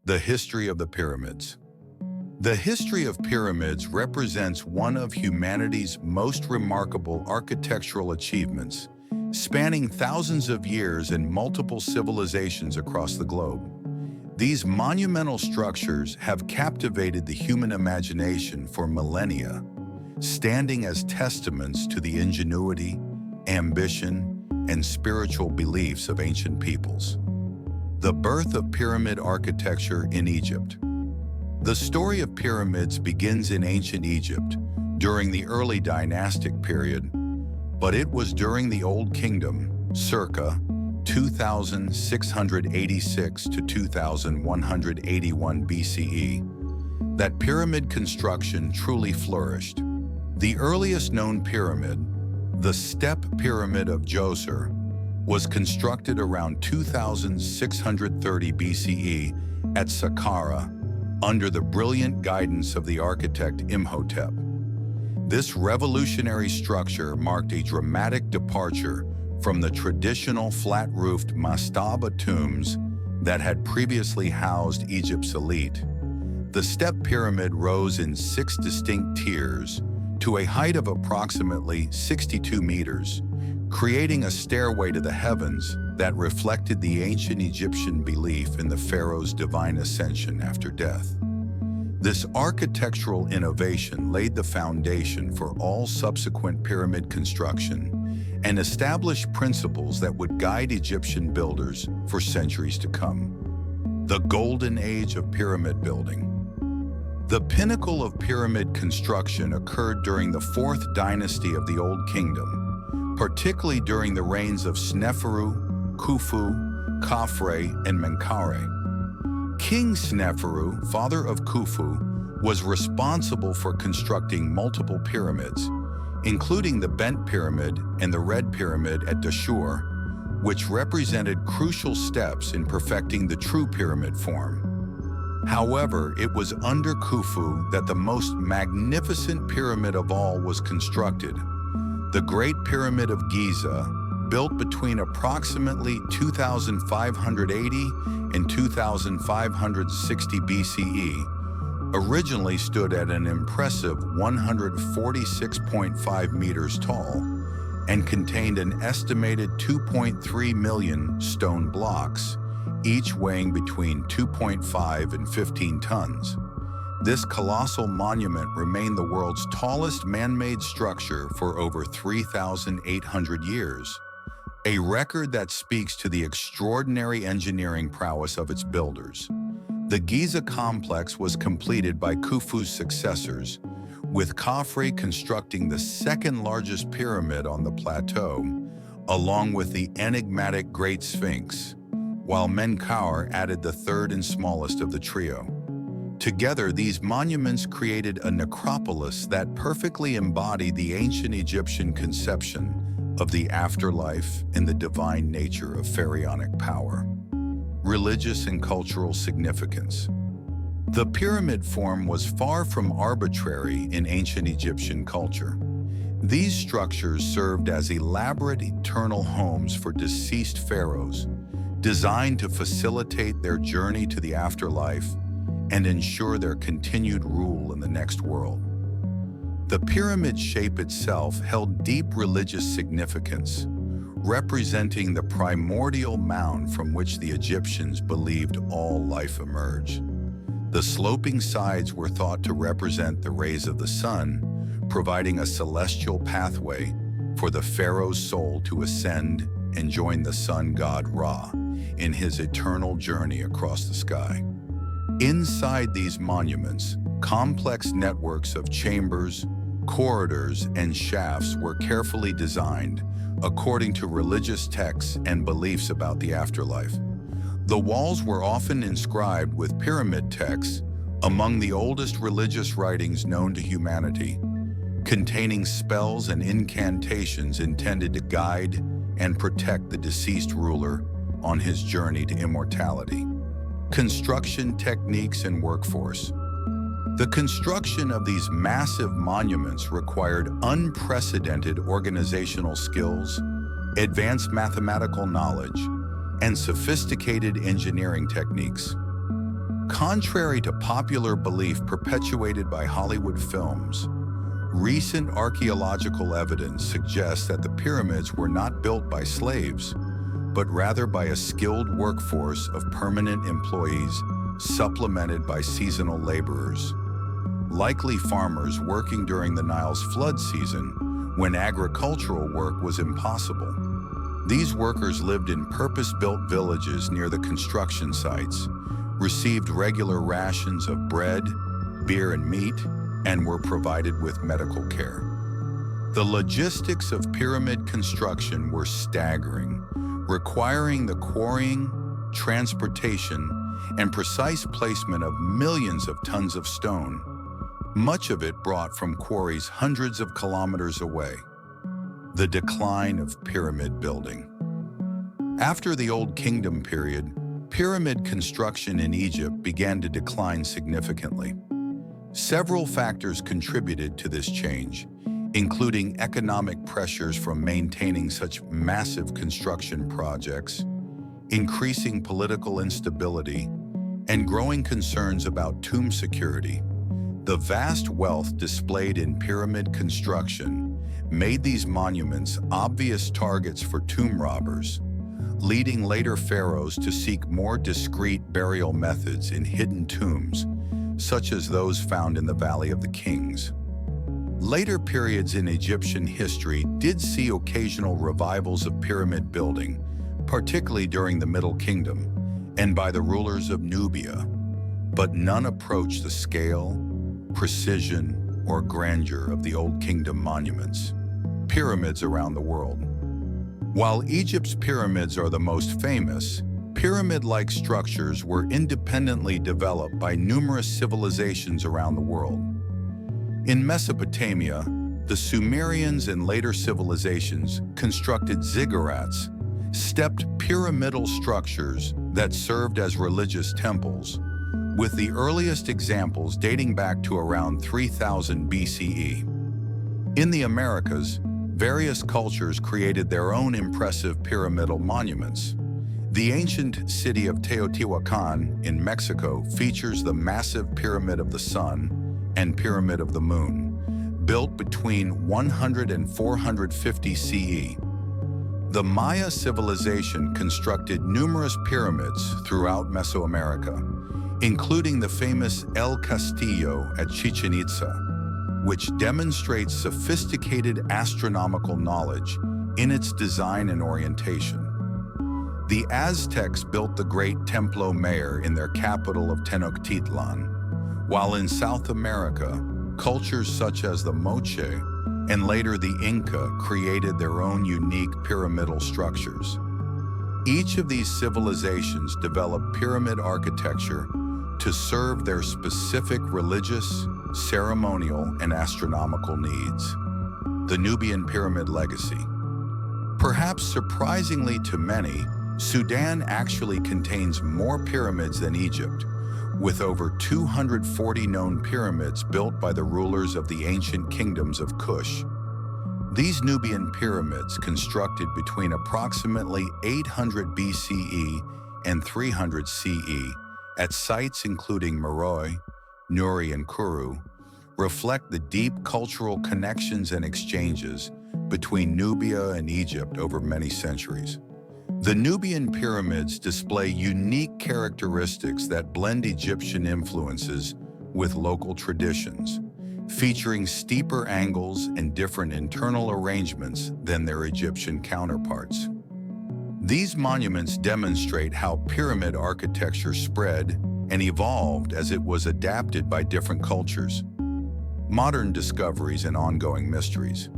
The history of the pyramids. The history of pyramids represents one of humanity's most remarkable architectural achievements, spanning thousands of years and multiple civilizations across the globe. These monumental structures have captivated the human imagination for millennia, standing as testaments to the ingenuity, ambition, and spiritual beliefs of ancient peoples. The birth of pyramid architecture in Egypt. The story of pyramids begins in ancient Egypt during the early dynastic period, but it was during the Old Kingdom, circa 2686 to 2181 BCE, that pyramid construction truly flourished. The earliest known pyramid, the Step Pyramid of Djoser, was constructed around 2630 BCE at Saqqara under the brilliant guidance of the architect Imhotep. This revolutionary structure marked a dramatic departure from the traditional flat-roofed mastaba tombs that had previously housed Egypt's elite. The Step Pyramid rose in 6 distinct tiers to a height of approximately 62 meters, creating a stairway to the heavens that reflected the ancient Egyptian belief in the pharaoh's divine ascension after death. This architectural innovation laid the foundation for all subsequent pyramid construction and established principles that would guide Egyptian builders for centuries to come. The Golden Age of Pyramid Building. The pinnacle of pyramid construction occurred during the 4th dynasty of the Old Kingdom, particularly during the reigns of Sneferu, Khufu, Khafre, and Menkaure. King Sneferu, father of Khufu, was responsible for constructing multiple pyramids, including the Bent Pyramid and the Red Pyramid at Dashur, which represented crucial steps in perfecting the true pyramid form. However, it was under Khufu that the most magnificent pyramid of all was constructed, the Great Pyramid of Giza, built between approximately 2580 and 2560 BCE, originally stood at an impressive 146.5 meters tall and contained an estimated 2.3 million stone blocks, each weighing between 2.5 and 15 tons. This colossal monument remained the world's tallest man-made structure for over 3,800 years, a record that speaks to the extraordinary engineering prowess of its builders. The Giza complex was completed by Khufu's successors, with Khafre constructing the second largest pyramid on the plateau, along with the enigmatic Great Sphinx, while Menkaure added the third and smallest of the trio. Together, these monuments created a necropolis that perfectly embodied the ancient Egyptian conception of the afterlife and the divine nature of pharaonic power. Religious and cultural significance. The pyramid form was far from arbitrary in ancient Egyptian culture. These structures served as elaborate eternal homes for deceased pharaohs, designed to facilitate their journey to the afterlife and ensure their continued rule in the next world. The pyramid shape itself held deep religious significance, representing the primordial mound from which the Egyptians believed all life emerged. The sloping sides were thought to represent the rays of the sun, providing a celestial pathway for the pharaoh's soul to ascend and join the sun god Ra in his eternal journey across the sky. Inside these monuments, complex networks of chambers, corridors, and shafts were carefully designed according to religious texts and beliefs about the afterlife. The walls were often inscribed with pyramid texts, among the oldest religious writings known to humanity, containing spells and incantations intended to guide and protect the deceased ruler on his journey to immortality. Construction techniques and workforce. The construction of these massive monuments required unprecedented organizational skills, advanced mathematical knowledge, and sophisticated engineering techniques. Contrary to popular belief perpetuated by Hollywood films, recent archaeological evidence suggests that the pyramids were not built by slaves, but rather by a skilled workforce of permanent employees supplemented by seasonal laborers, likely farmers working during the Nile's flood season when agricultural work was impossible. These workers lived in purpose-built villages near the construction sites, received regular rations of bread, beer, and meat, and were provided with medical care. The logistics of pyramid construction were staggering, requiring the quarrying, transportation, and precise placement of millions of tons of stone, much of it brought from quarries hundreds of kilometers away. The decline of pyramid building. After the Old Kingdom period, pyramid construction in Egypt began to decline significantly. Several factors contributed to this change, including economic pressures from maintaining such massive construction projects, increasing political instability, and growing concerns about tomb security. The vast wealth displayed in pyramid construction made these monuments obvious targets for tomb robbers, leading later pharaohs to seek more discreet burial methods in hidden tombs, such as those found in the Valley of the Kings. Later periods in Egyptian history did see occasional revivals of pyramid building, particularly during the Middle Kingdom and by the rulers of Nubia, but none approached the scale, precision, or grandeur of the Old Kingdom monuments, pyramids around the world. While Egypt's pyramids are the most famous, pyramid-like structures were independently developed by numerous civilizations around the world. In Mesopotamia, the Sumerians and later civilizations constructed ziggurats, stepped pyramidal structures that served as religious temples, with the earliest examples dating back to around 3000 BCE. In the Americas, various cultures created their own impressive pyramidal monuments. The ancient city of Teotihuacan in Mexico features the massive Pyramid of the Sun and Pyramid of the Moon, built between 100 and 450 CE. The Maya civilization constructed numerous pyramids throughout Mesoamerica, including the famous El Castillo at Chichen Itza, which demonstrates sophisticated astronomical knowledge in its design and orientation. The Aztecs built the great Templo Mayor in their capital of Tenochtitlan, while in South America, cultures such as the Moche and later the Inca created their own unique pyramidal structures. Each of these civilizations developed pyramid architecture to serve their specific religious, ceremonial, and astronomical needs. The Nubian Pyramid Legacy. Perhaps surprisingly to many, Sudan actually contains more pyramids than Egypt, with over 240 known pyramids built by the rulers of the ancient kingdoms of Kush. These Nubian pyramids, constructed between approximately 800 BCE and 300 CE, at sites including Meroe, Nuri, and Kuru, reflect the deep cultural connections and exchanges between Nubia and Egypt over many centuries. The Nubian pyramids display unique characteristics that blend Egyptian influences with local traditions, featuring steeper angles and different internal arrangements than their Egyptian counterparts. These monuments demonstrate how pyramid architecture spread and evolved as it was adapted by different cultures. Modern discoveries and ongoing mysteries.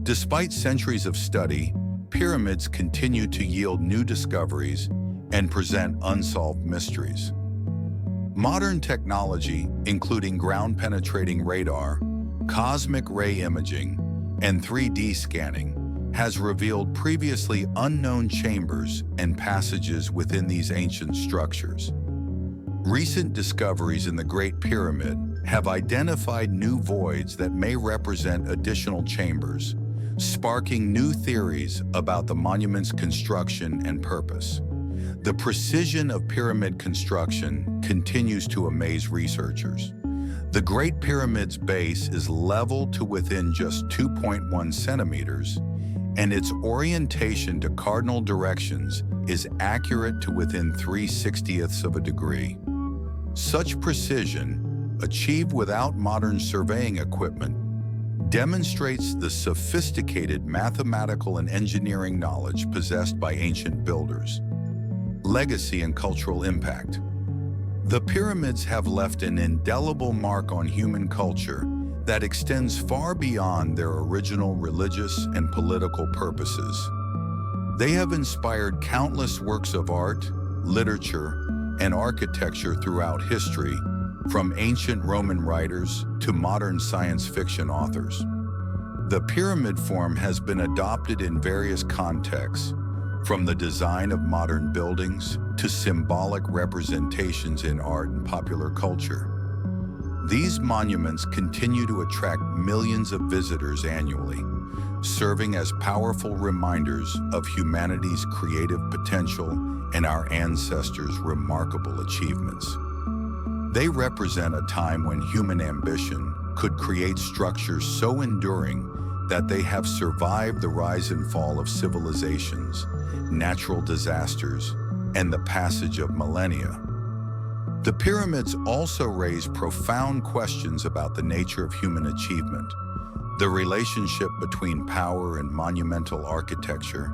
Despite centuries of study, pyramids continue to yield new discoveries and present unsolved mysteries. Modern technology, including ground-penetrating radar, cosmic ray imaging, and 3D scanning, has revealed previously unknown chambers and passages within these ancient structures. Recent discoveries in the Great Pyramid have identified new voids that may represent additional chambers, sparking new theories about the monument's construction and purpose. The precision of pyramid construction continues to amaze researchers. The Great Pyramid's base is level to within just 2.1 centimeters, and its orientation to cardinal directions is accurate to within 3/60ths of a degree. Such precision, achieved without modern surveying equipment, demonstrates the sophisticated mathematical and engineering knowledge possessed by ancient builders. Legacy and cultural impact. The pyramids have left an indelible mark on human culture that extends far beyond their original religious and political purposes. They have inspired countless works of art, literature, and architecture throughout history, from ancient Roman writers to modern science fiction authors. The pyramid form has been adopted in various contexts, from the design of modern buildings to symbolic representations in art and popular culture. These monuments continue to attract millions of visitors annually, serving as powerful reminders of humanity's creative potential and our ancestors' remarkable achievements. They represent a time when human ambition could create structures so enduring that they have survived the rise and fall of civilizations, natural disasters, and the passage of millennia. The pyramids also raise profound questions about the nature of human achievement, the relationship between power and monumental architecture,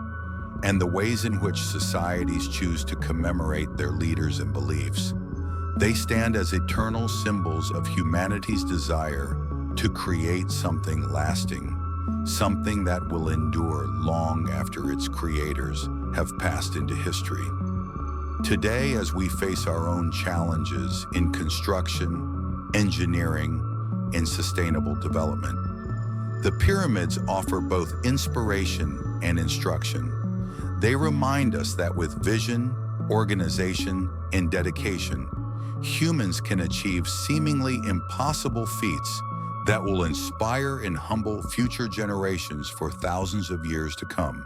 and the ways in which societies choose to commemorate their leaders and beliefs. They stand as eternal symbols of humanity's desire to create something lasting, something that will endure long after its creators have passed into history. Today, as we face our own challenges in construction, engineering, and sustainable development, the pyramids offer both inspiration and instruction. They remind us that with vision, organization, and dedication, humans can achieve seemingly impossible feats that will inspire and humble future generations for thousands of years to come.